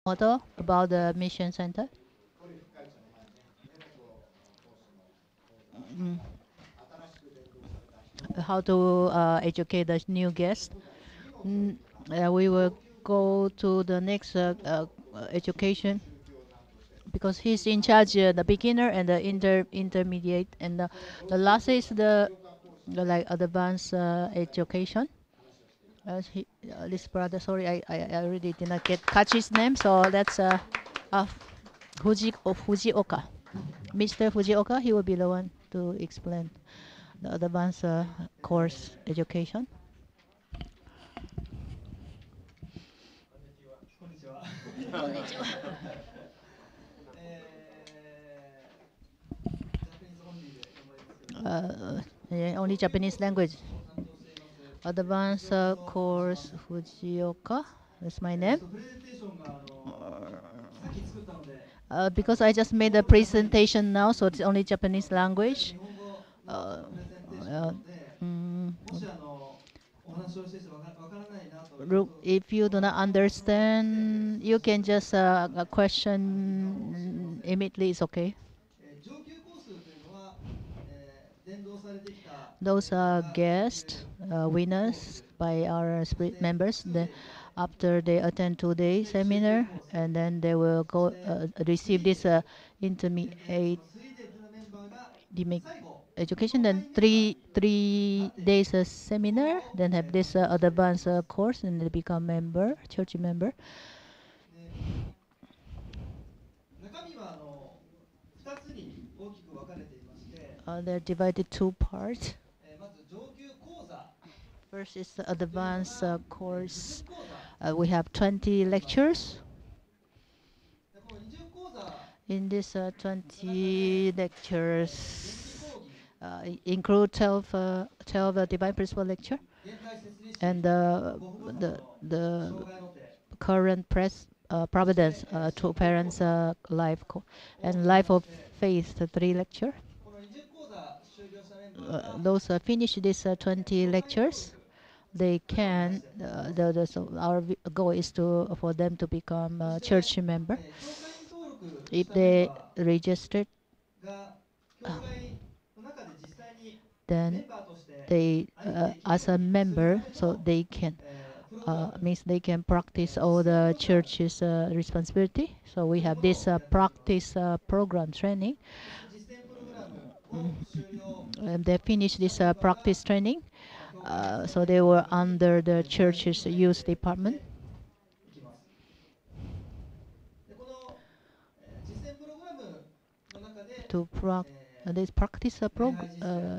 Motto about the mission center. Mm. How to educate the new guest. Mm, we will go to the next education because he's in charge the beginner and the intermediate, and the last is the like advanced education. This brother, sorry, I really did not get catch his name, so that's uh, Fujioka. Mr. Fujioka, he will be the one to explain the advanced course education. こんにちは。Yeah, only Japanese language. Advanced course Fujioka. That's my name. Because I just made a presentation now, so it's only Japanese language. Uh, uh, mm, if you do not understand, you can just a question immediately. It's okay. Those are guests, winners by our spirit members. After they attend today's seminar, and then they will go receive this intermediate education. Then three days seminar. Then have this advanced course, and they become member, church member. They're divided two parts. First is the advanced course. We have 20 lectures. In this 20 lectures, include 12 divine principle lecture, and the current providence, two parents life and life of faith, 3 lecture. Those finish these 20 lectures, they can. So our goal is for them to become a church member. If they registered, then they as a member, so they can means they can practice all the church's responsibility. So we have this practice program training. And they finish this practice training, so they were under the church's youth department. To this practice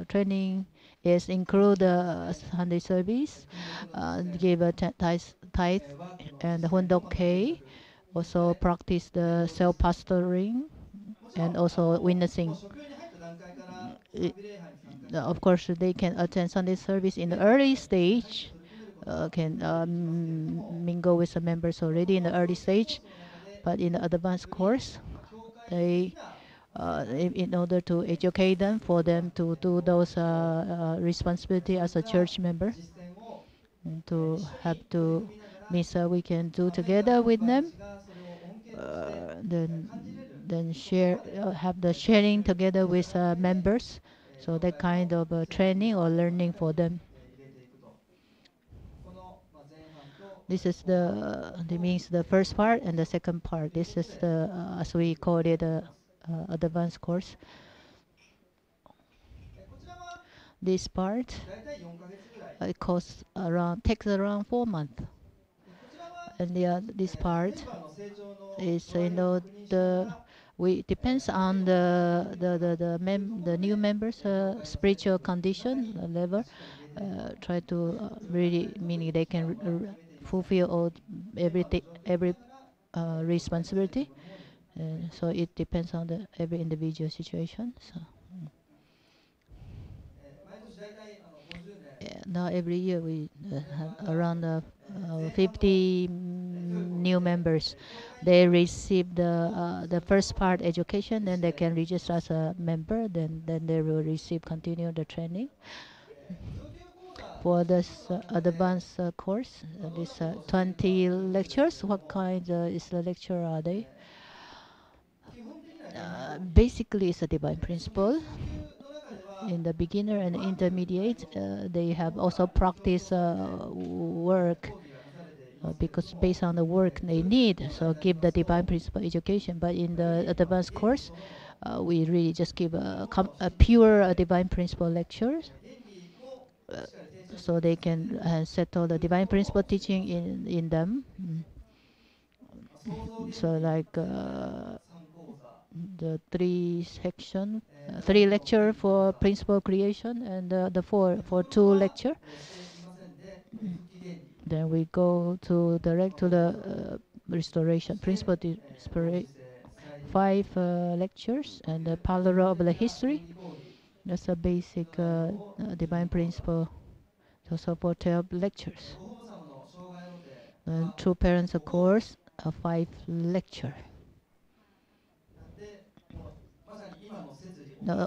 training is include Sunday service, give a tithe and Hundok, also practice the self-pastoring and also witnessing. Of course, they can attend Sunday service in the early stage, can mingle with the members already in the early stage, but in the advanced course, they in order to educate them, for them to do those responsibility as a church member, and to have to means we can do together with them, then share have the sharing together with members, so that kind of training or learning for them. This is means the first part and the second part. This is the as we call it advanced course. This part it takes around 4 months, and this part is the we depends on the new members spiritual condition level. Try to really meaning they can fulfill all every responsibility. So it depends on the every individual situation. So yeah, now every year we have around 50 new members. They receive the first part education, then they can register as a member. Then they will receive continue the training. for this advanced course. This 20 lectures. What kind is the lecture are they? Basically, it's a divine principle. In the beginner and intermediate, they have also practice work because based on the work they need. So give the divine principle education. But in the advanced course, we really just give a pure divine principle lectures. Uh, so they can settle the divine principle teaching in them. So like the three section, three lecture for principle creation, and the four for two lecture. Then we go to direct to the restoration principle five lectures, and the parallel of the history. That's a basic divine principle. So for 12 lectures. And True Parents of course, a 5 lecture.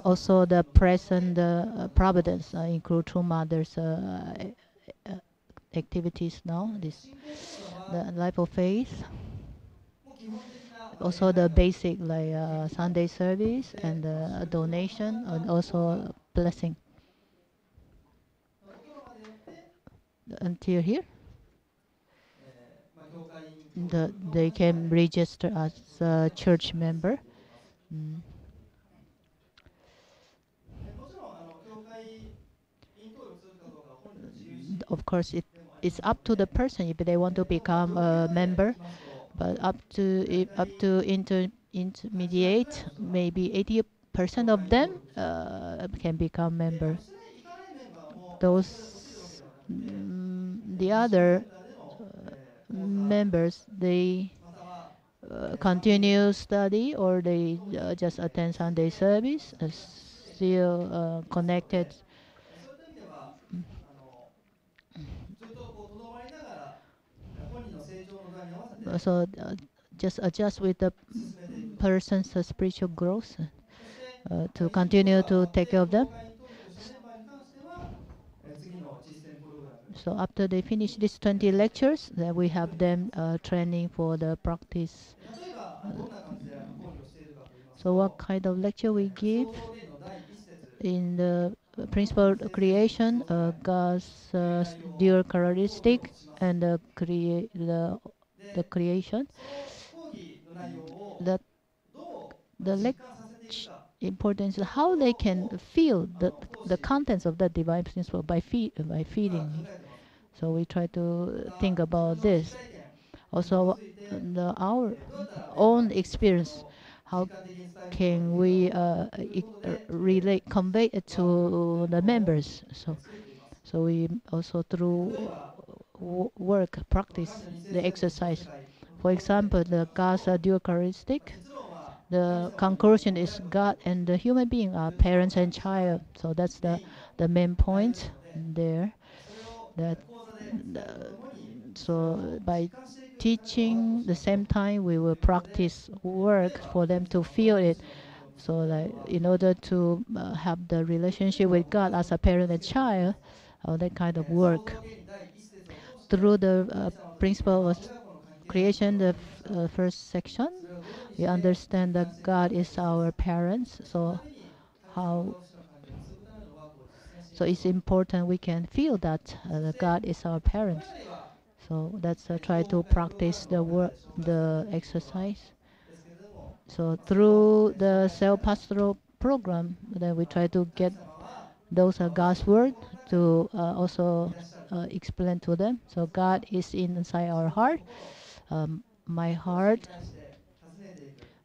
Also the present providence include True Mother's activities now. This the life of faith. Also the basic like Sunday service and donation and also blessing. Until here, they can register as a church member. Mm. Of course, it's up to the person if they want to become a member, but up to intermediate, maybe 80% of them can become member. Those the other members, they continue study or they just attend Sunday service, still connected. So just adjust with the person's spiritual growth to continue to take care of them. So after they finish these 20 lectures, then we have them training for the practice. So what kind of lecture we give? In the principle of creation, God's dual characteristic and the creation. That the importance is how they can feel the contents of the divine principle by feeling. So we try to think about this. Also, our own experience. How can we relate, convey it to the members? So we also through work, practice, the exercise. For example, the God's dual characteristic. The conclusion is God and the human being are parents and child. So that's the main point there. That so by teaching the same time we will practice work for them to feel it. So like in order to have the relationship with God as a parent and child, that kind of work through the principle of creation, the first section, we understand that God is our parents. So how? So it's important we can feel that God is our parents. So that's try to practice the work, the exercise. So through the self-pastoral program, then we try to get those God's word to also explain to them. So God is inside our heart. My heart.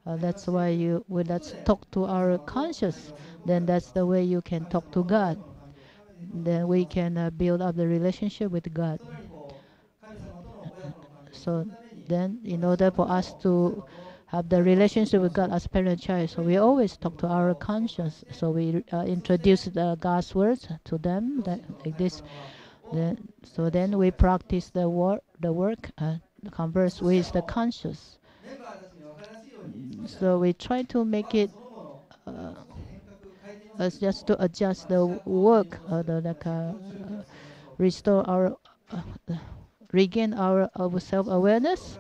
That's why let's talk to our conscious. Then that's the way you can talk to God. Then we can build up the relationship with God. So then, in order for us to have the relationship with God as parent and child, so we always talk to our conscience. So we introduce the God's words to them like this. Then we practice the work, converse with the conscious. So we try to make it as just to adjust the work, restore our regain our self-awareness.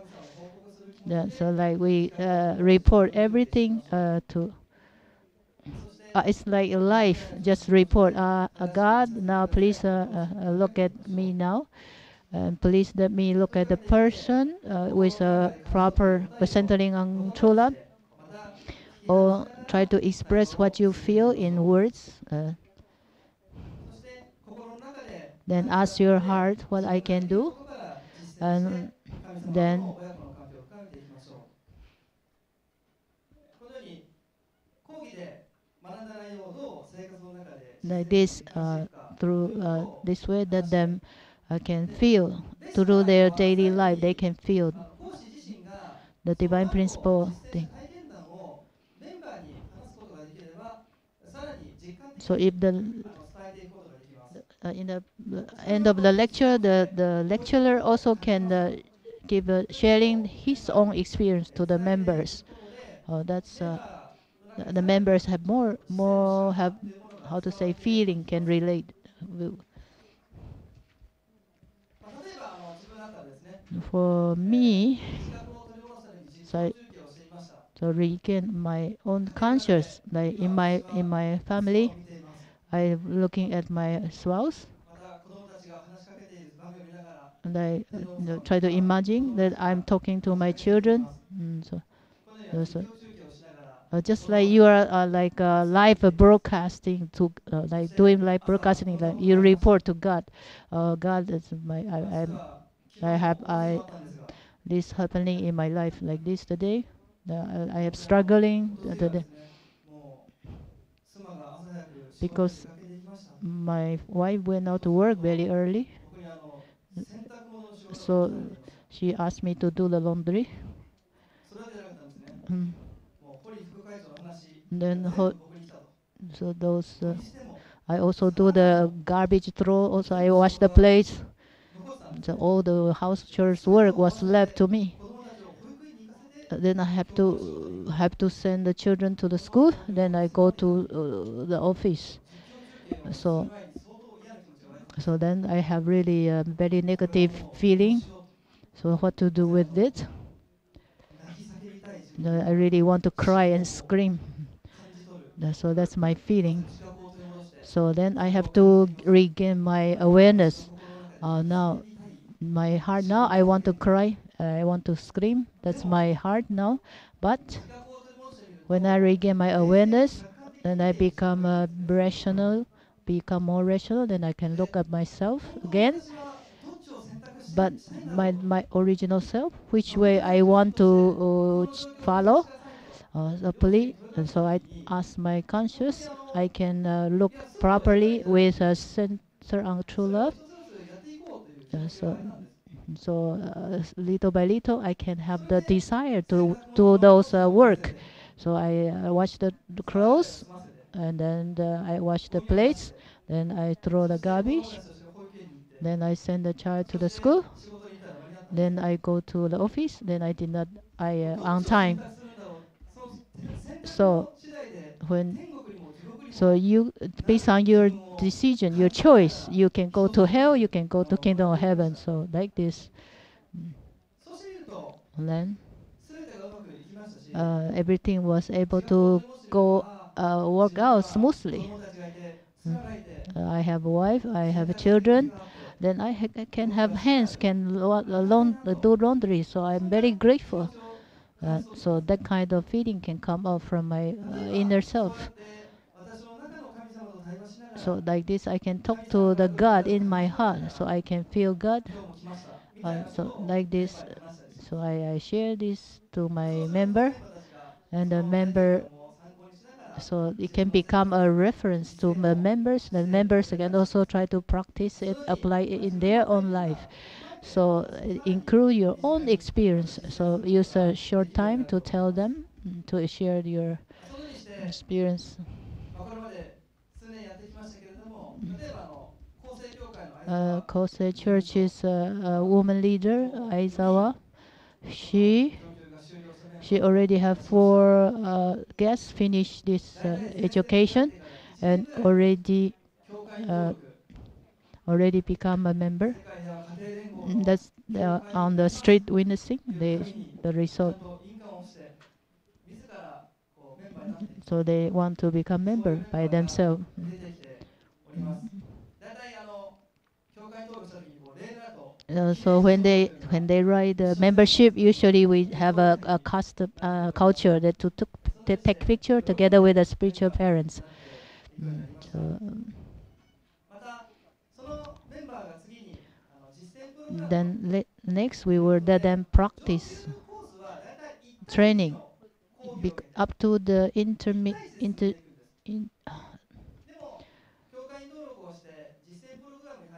Yeah, so like we report everything to. It's like a life. Just report. God, now please look at me now, and please let me look at the person with a proper centering on true love, or try to express what you feel in words. Then ask your heart what I can do, and then like this through this way that them can feel through their daily life. They can feel the divine principle thing. So if the in the end of the lecture, the lecturer also can give sharing his own experience to the members. That's the members have more have, how to say, feeling, can relate. For me, so, so regain my own conscious, like in my family, I'm looking at my spouse, and I try to imagine that I'm talking to my children. So just like you are like live broadcasting to like doing live broadcasting, like you report to God. God is my I have this happening in my life like this today. I have struggling today because my wife went out to work very early, so she asked me to do the laundry. Mm. Then so those I also do the garbage throw. Also, I wash the plates. So all the house chores work was left to me. Then I have to send the children to the school. Then I go to the office. So then I have really a very negative feeling. So what to do with it? I really want to cry and scream. So that's my feeling. So then I have to regain my awareness. Now my heart, now I want to cry, I want to scream. That's my heart now. But when I regain my awareness, then I become become more rational. Then I can look at myself again. But my original self, which way I want to follow, and so I ask my conscious, I can look properly with a center on true love. So little by little, I can have the desire to do those work. So I wash the clothes, and then I wash the plates. Then I throw the garbage. Then I send the child to the school. Then I go to the office. Then I did not on time. So when you, based on your decision, your choice, you can go to hell, you can go to kingdom of heaven. So like this. And then everything was able to go work out smoothly. I have a wife, I have children. Then I can have hands, can do laundry. So I'm very grateful. So that kind of feeling can come out from my inner self. So like this, I can talk to the God in my heart, so I can feel God. So like this, so I share this to my member, and the member, so it can become a reference to the members. The members can also try to practice it, apply it in their own life. So include your own experience. So use a short time to tell them, to share your experience. Kosei Church's woman leader, Aizawa, she already have 4 guests finish this education, and already already become a member. That's on the street witnessing, the result. So they want to become member by themselves. So when they write the membership, usually we have a custom culture that to take picture together with the spiritual parents. So then next we will let them practice training up to the in,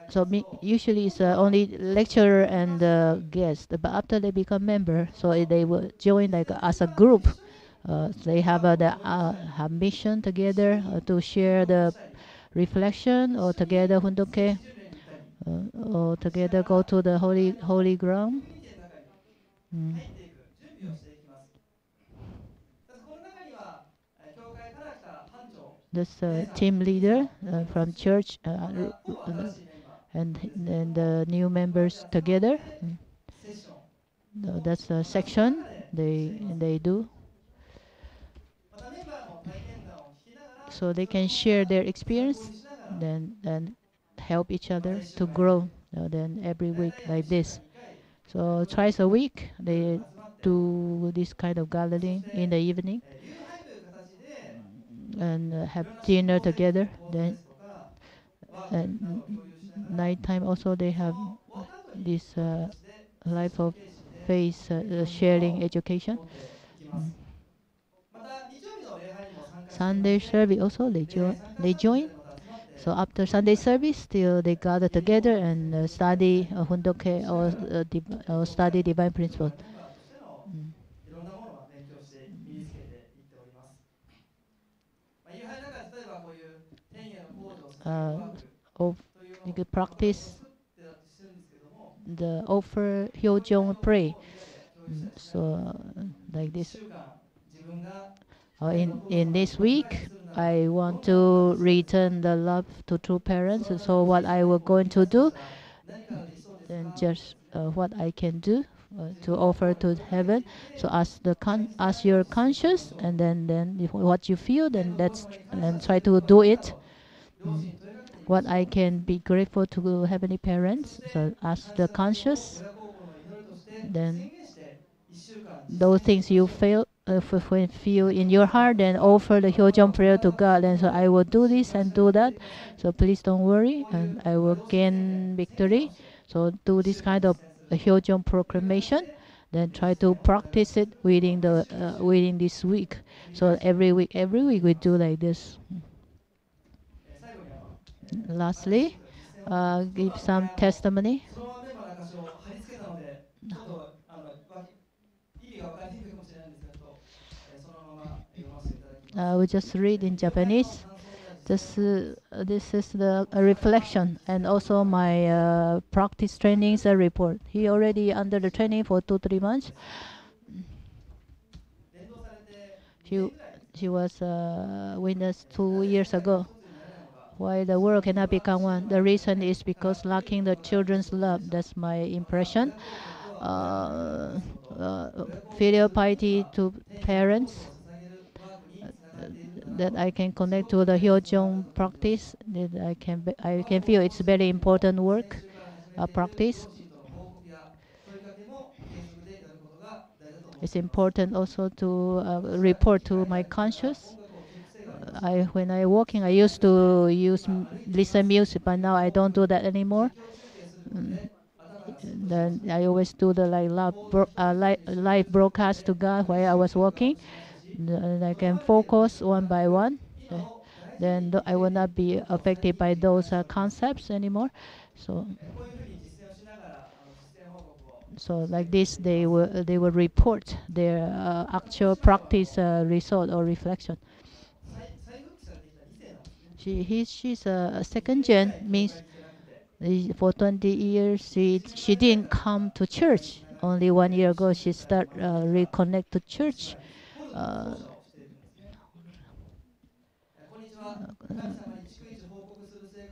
so usually it's only lecturer and guest, but after they become member, so they will join like as a group. They have have mission together to share the reflection, or together hundoke, or together go to the holy ground. Mm. This team leader from church and the new members together. That's a section they do, so they can share their experience, then help each other to grow. Then every week like this. So twice a week they do this kind of gathering in the evening, and have dinner together. Then and nighttime also they have this life of faith sharing education. Mm. Sunday service also they join. So after Sunday service, still they gather together and study hundoke, or study divine principle. Mm. Uh, of you could practice the offer hyojong pray. So like this. In this week, I want to return the love to true parents. So what I will going to do, and just what I can do to offer to heaven. So ask your conscience, and then what you feel, then and try to do it. Mm. What I can be grateful to heavenly parents. So ask the conscious, then those things you feel in your heart, then offer the Hyojong prayer to God. And so I will do this and do that. So please don't worry, and I will gain victory. So do this kind of Hyojong proclamation. Then try to practice it within this week. So every week we do like this. Lastly, give some testimony. We just read in Japanese. This is the reflection, and also my practice trainings report. He already under the training for 2-3 months. She she was witness 2 years ago. Why the world cannot become one? The reason is because lacking the children's love. That's my impression. Uh, Filial piety to parents, that I can connect to the Hyojong practice. That I can feel it's very important work practice. It's important also to report to my conscious. When I walking, I used to listen music, but now I don't do that anymore. Mm. Then I always do the live broadcast to God while I was walking. And I can focus one by one. Uh, Then I will not be affected by those concepts anymore. So, like this, they will report their actual practice result or reflection. She's a second gen, means for 20 years she didn't come to church. Only 1 year ago she start reconnect to church. Uh,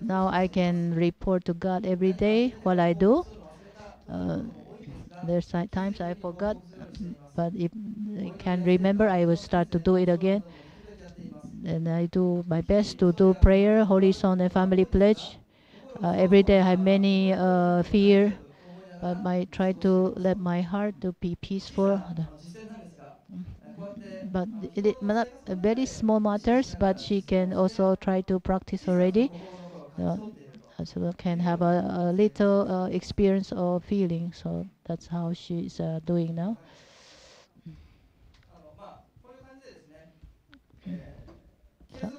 Now I can report to God every day what I do. Uh, there's times I forgot, but if I can remember, I will start to do it again. And I do my best to do prayer, Holy Song, and Family Pledge. Every day I have many fear, but I try to let my heart to be peaceful. But it not very small matters, but she can also try to practice already. Uh, so can have a little experience or feeling. So that's how she's doing now. So,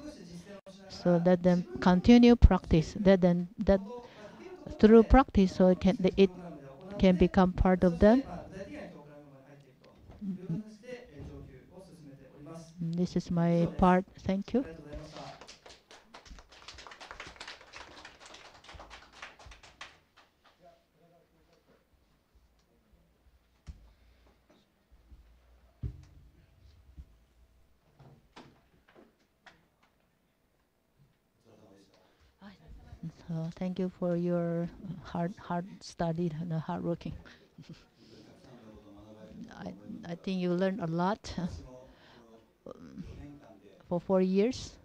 so let them continue practice. That through practice, so it can become part of them. Mm, This is my part. Thank you. So thank you for your hard studied and hard working. I I think you learned a lot for 4 years.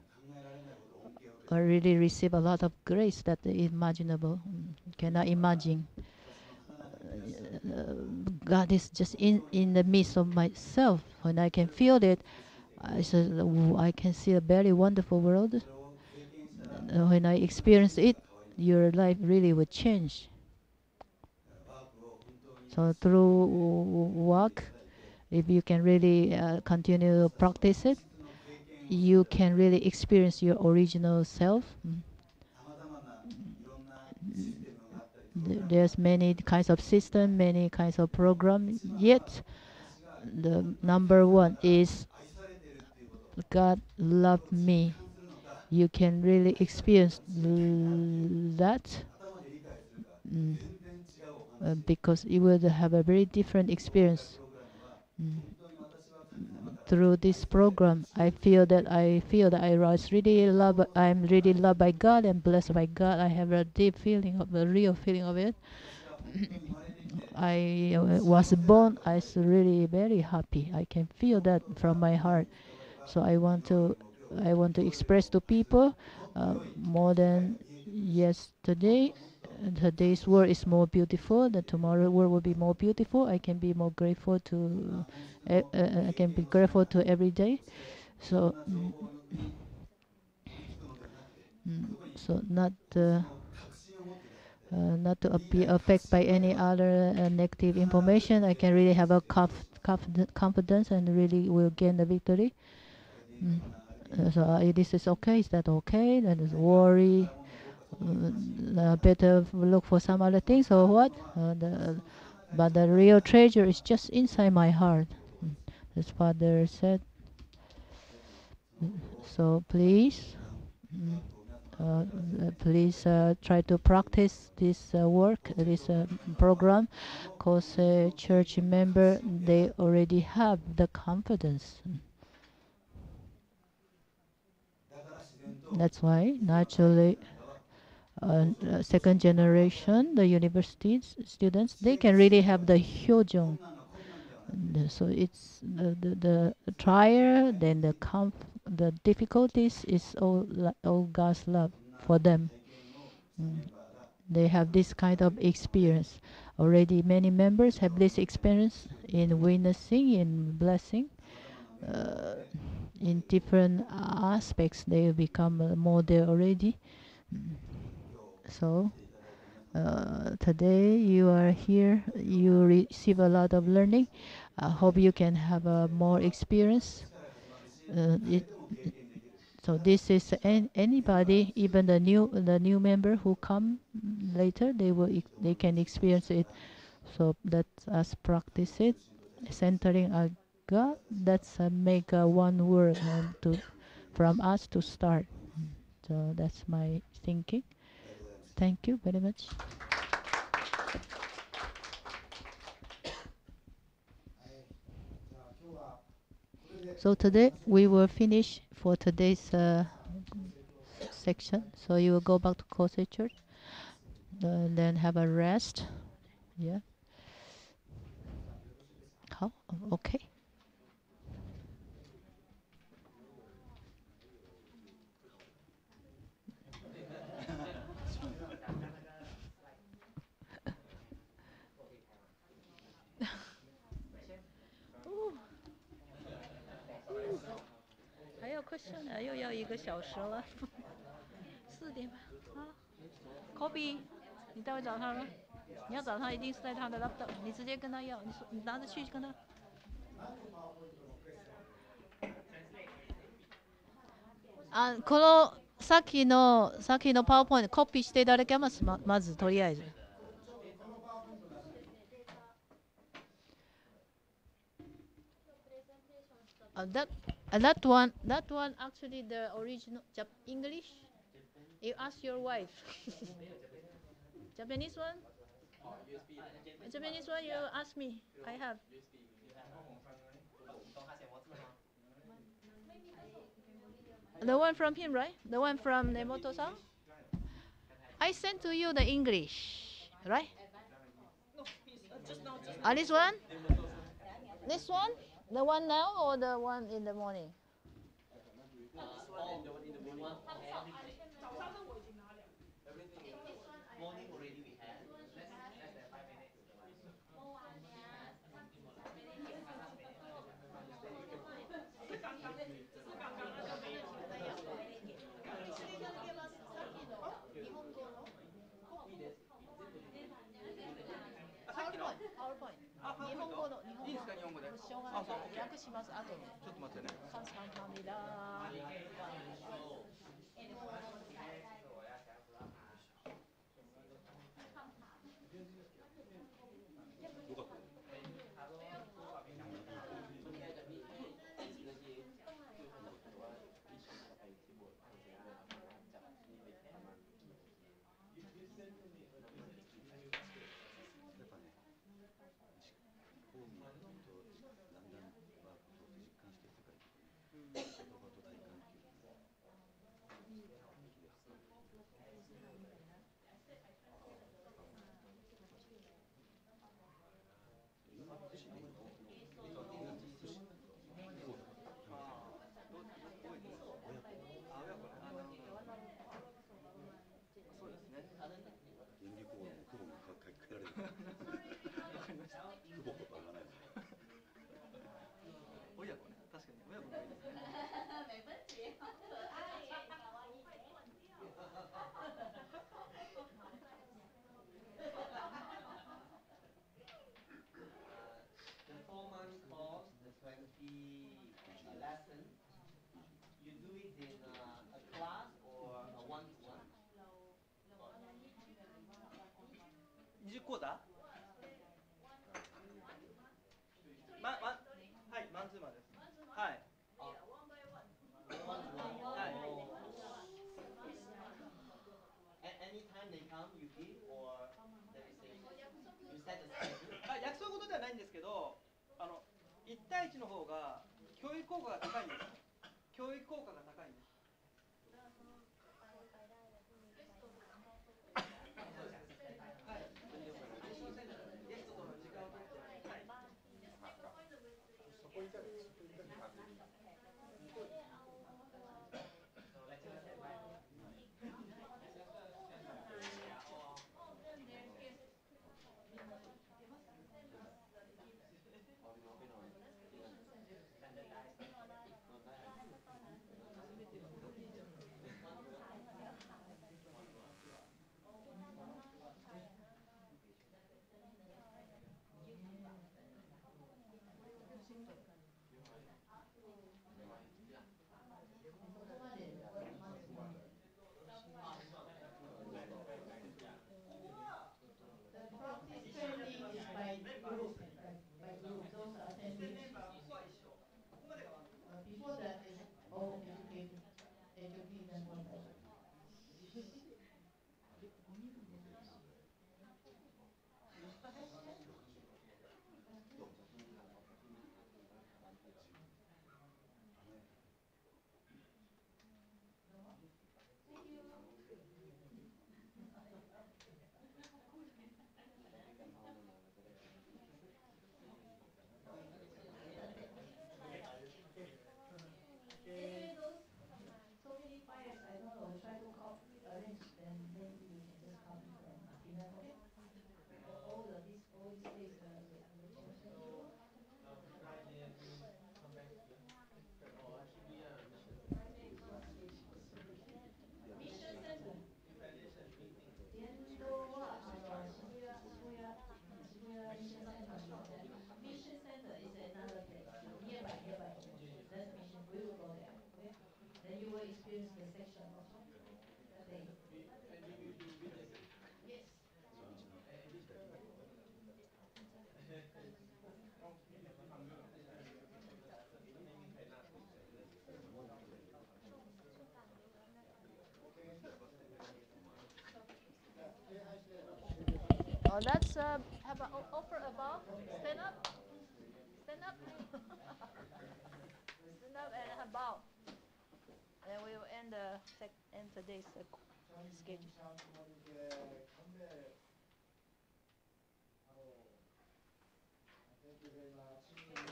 I really receive a lot of grace that imaginable. Cannot imagine. God is just in the midst of myself. When I can feel it, I said, I can see a very wonderful world. When I experience it, your life really would change. So through work, if you can really continue to practice it, you can really experience your original self. There's many kinds of system, many kinds of program. Yet the number one is God loved me. You can really experience that, mm, because you will have a very different experience. Mm. Through this program, I feel that I was really love. I'm really loved by God and blessed by God. I have a deep feeling of a real feeling of it. I was born. I was really very happy. I can feel that from my heart. So I want to express to people more than yesterday. Today's world is more beautiful. The tomorrow world will be more beautiful. I can be more grateful to. I can be grateful to every day. So, so not to be affected by any other negative information. I can really have a confidence and really will gain the victory. Mm. So this is okay. Is that okay? That is worry. Better look for some other things or what? But the real treasure is just inside my heart. His father said. So please, mm, please try to practice this work, this program, because church member they already have the confidence. That's why naturally, second generation, the university students, they can really have the hyojong. So it's the trial, then the difficulties is all God's love for them. Mm. They have this kind of experience. Already many members have this experience in witnessing, in blessing. Uh, in different aspects, they become a model already. Mm. So today you are here, you receive a lot of learning. I hope you can have a more experience. It, so this is anybody, even the new member who come later, they can experience it. So let us practice it, centering our God. Let's make one word to from us to start. So that's my thinking. Thank you very much. So today we will finish for today's section. So you will go back to Kosei Church, then have a rest. Yeah. How? Okay.还有 question， 又要1个小时了，4点半啊。Kobe， 你待会找他了。你要找他，一定是在他的 laptop， 你直接跟他要，你拿着去跟他。このさっきのパワーポイントコピーしていただけます。まずとりあえず。that one actually the original English. You ask your wife. Japanese one. Japanese one you ask me. I have. The one from him, right? The one from Nemoto-san? I sent to you the English, right? This one? This one? The one now or the one in the morning? Morning already we had less than 5 minutes. PowerPoint。日本語のいいですか日本語で。しょうがないから訳します後で。ちょっと待ってね。カンミラThe 4-month course, the 20 lesson, you do it in a class or a one-to-one? 20講座はい、マンツーマンです。はい。Anytime they come, you give, or there is you set a schedule? 約束事ではないんですけど、1対1の方が教育効果が高いんです。教育効果が高いんです。Before that is all educated, HOPs and whatever. Thank you. experience the section also. They, yes. Oh, let's have an offer above. Stand up. Stand up. Stand up and bow. And we will end today's schedule. Thank you very much.